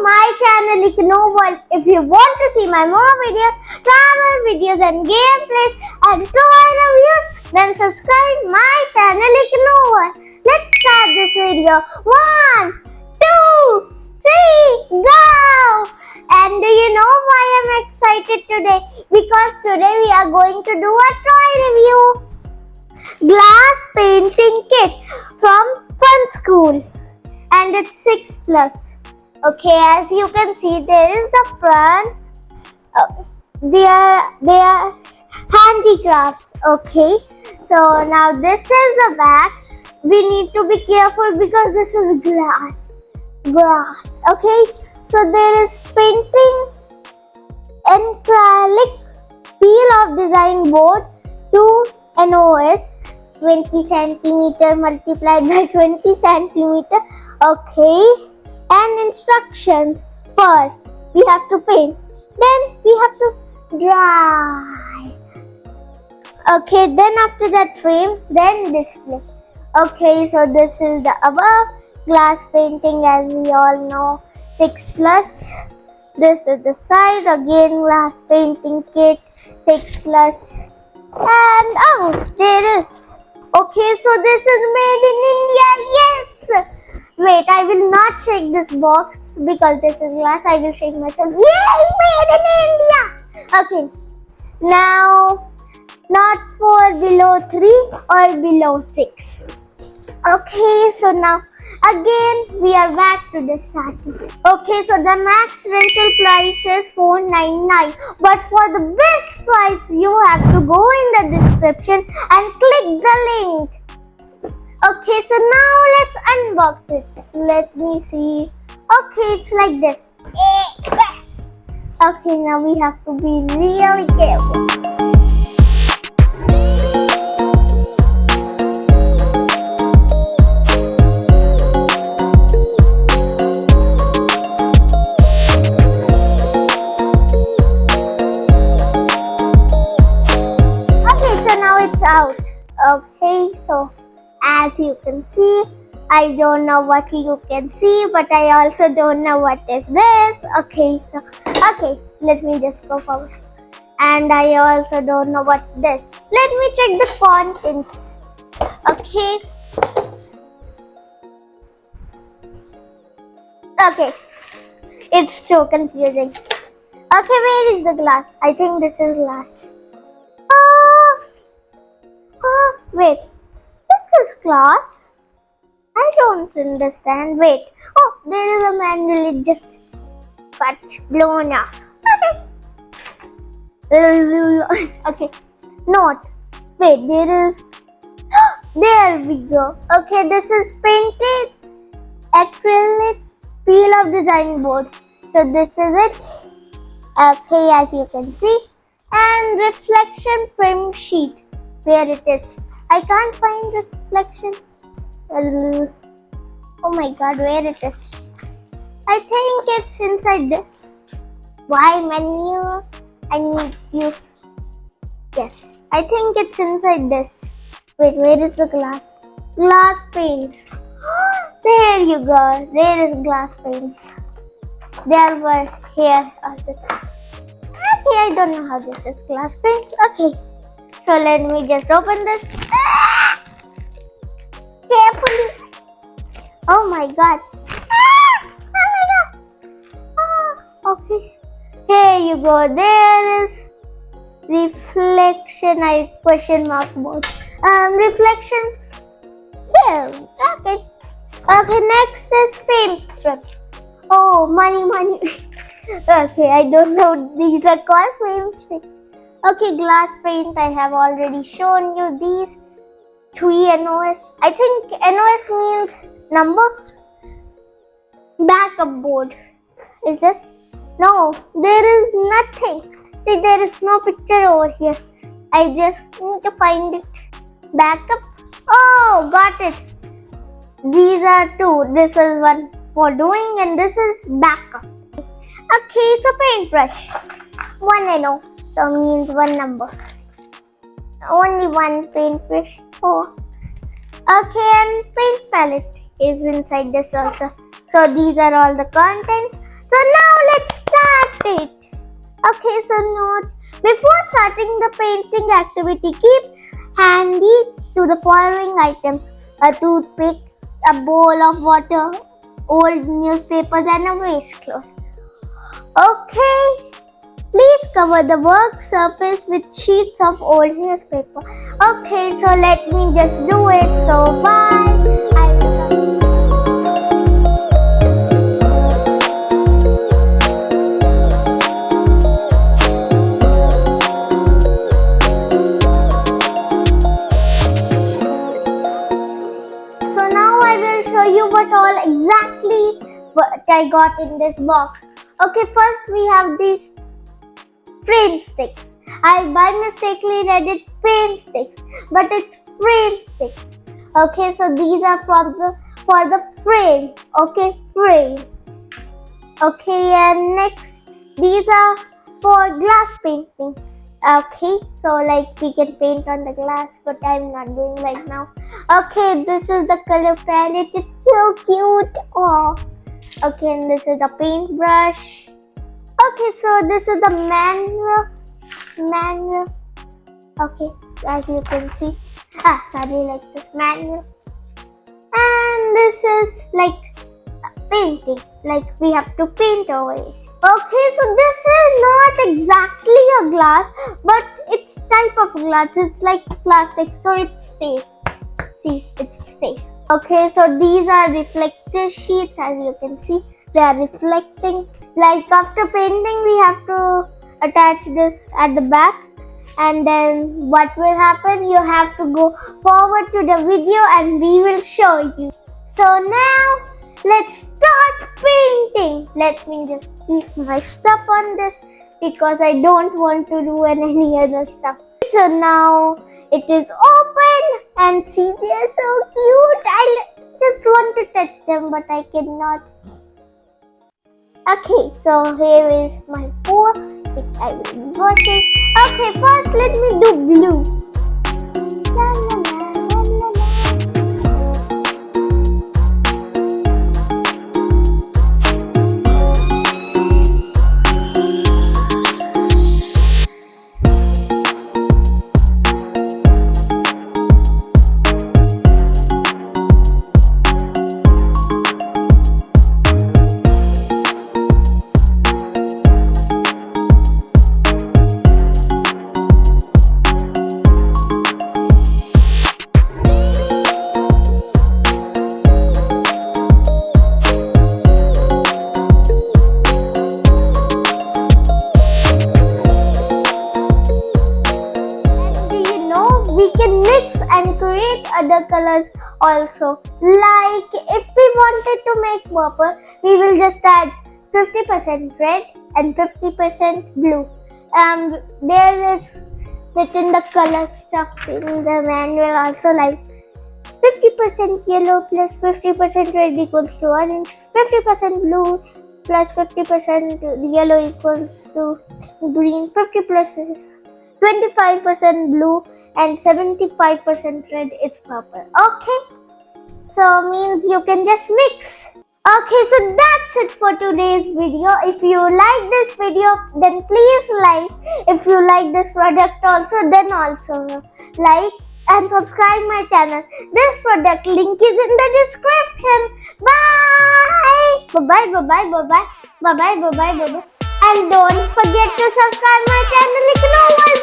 my channel Iknoor. If you want to see my more videos, travel videos and gameplays and toy reviews, then subscribe my channel Iknoor. Let's start this video. 1, 2, 3, go! And do you know why I'm excited today? Because today we are going to do a toy review. Glass painting kit from Funskool. And it's 6+. Okay, as you can see, there is the front. They are handicrafts. Okay, so now this is the back. We need to be careful because this is glass. Okay, so there is painting acrylic peel of design board to NOS 20 centimeter multiplied by 20 centimeter. Okay, and instructions. First we have to paint, then we have to dry. Okay, then after that frame, then display. Okay, so this is the above glass painting, as we all know, 6+. This is the side, again glass painting kit, 6+. And oh, there is. Okay, so this is made in India. Yes. Wait, I will not shake this box because this is glass. I will shake myself. Yes, made in India. Okay. Now, not for below 3 or below 6. Okay, so now again we are back to the starting. Okay, so the max rental price is $4.99, but for the best price you have to go in the description and click the link. Okay, so now let's unbox it. Let me see. Okay, it's like this. Okay, now we have to be really careful. Out. Okay, so as you can see, I don't know what you can see, but I also don't know what is this. Okay, so let me just go forward. And I also don't know what's this. Let me check the contents. Okay. Okay, it's so confusing. Okay, where is the glass? I think this is glass. Wait, is this glass? I don't understand. Wait. Oh, there is a manual. It just got blown off. Okay. Okay. Note. Wait, there is. There we go. Okay, this is painted acrylic peel of design board. So this is it. Okay, as you can see. And reflection frame sheet. Where it is? I can't find reflection. Oh my god, where it is? I think it's inside this. Why menu? I need you. Yes, I think it's inside this. Wait, where is the glass? Glass paints. There you go. There is glass paints. There were here. Okay, I don't know how this is glass paints. Okay. So let me just open this. Carefully. Oh my god. Oh my god. Okay. Here you go. There is reflection. I question mark board. Reflection film. Okay. Okay. Next is paint strips. Oh, money. Okay. I don't know. These are called paint strips. Okay, glass paint, I have already shown you these 3 NOS. I think NOS means number. Backup board. Is this? No, there is nothing. See, there is no picture over here. I just need to find it. Backup. Oh, got it. These are 2. This is one for doing and this is backup. Okay, so paintbrush. 1 NO. So means 1 number. Only 1 paintbrush. Oh. Okay, and paint palette is inside this also. So these are all the contents. So now let's start it. Okay, so note, before starting the painting activity, keep handy to the following items: a toothpick, a bowl of water, old newspapers and a waistcloth. Okay, please cover the work surface with sheets of old newspaper. Okay, so let me just do it. So bye. I will come. So now I will show you what I got in this box. Okay, first we have these frame sticks. I by mistakenly read it frame sticks, but it's frame sticks. Okay, so these are for the frame. Okay, frame. Okay, and next these are for glass painting. Okay, so like we can paint on the glass, but I'm not doing right now. Okay, this is the color palette. It's so cute. Oh. Okay, and this is the paintbrush. Okay, so this is the manual. Okay, as you can see. Like this manual. And this is like painting. Like we have to paint over it. Okay, so this is not exactly a glass, but it's type of glass. It's like plastic, so it's safe. See, it's safe. Okay, so these are reflective sheets, as you can see. They are reflecting. Like after painting, we have to attach this at the back, and then what will happen? You have to go forward to the video and we will show you. So now let's start painting. Let me just keep my stuff on this because I don't want to do any other stuff. So now it is open and see, they are so cute. I just want to touch them, but I cannot. Okay, so here is my bowl, which I will be washing. Okay, first let me do blue. La, la, la, la, la, la. We can mix and create other colors also. Like if we wanted to make purple, we will just add 50% red and 50% blue. There is written the color stuff in the manual also, like 50% yellow plus 50% red equals to orange, 50% blue plus 50% yellow equals to green, 50 plus 25% blue and 75% red is purple. Okay, so means you can just mix. Okay, so that's it for today's video. If you like this video, then please like. If you like this product also, then also like and subscribe my channel. This product link is in the description. Bye. Bye bye bye bye bye bye bye bye bye bye bye. And don't forget to subscribe my channel Iknoor.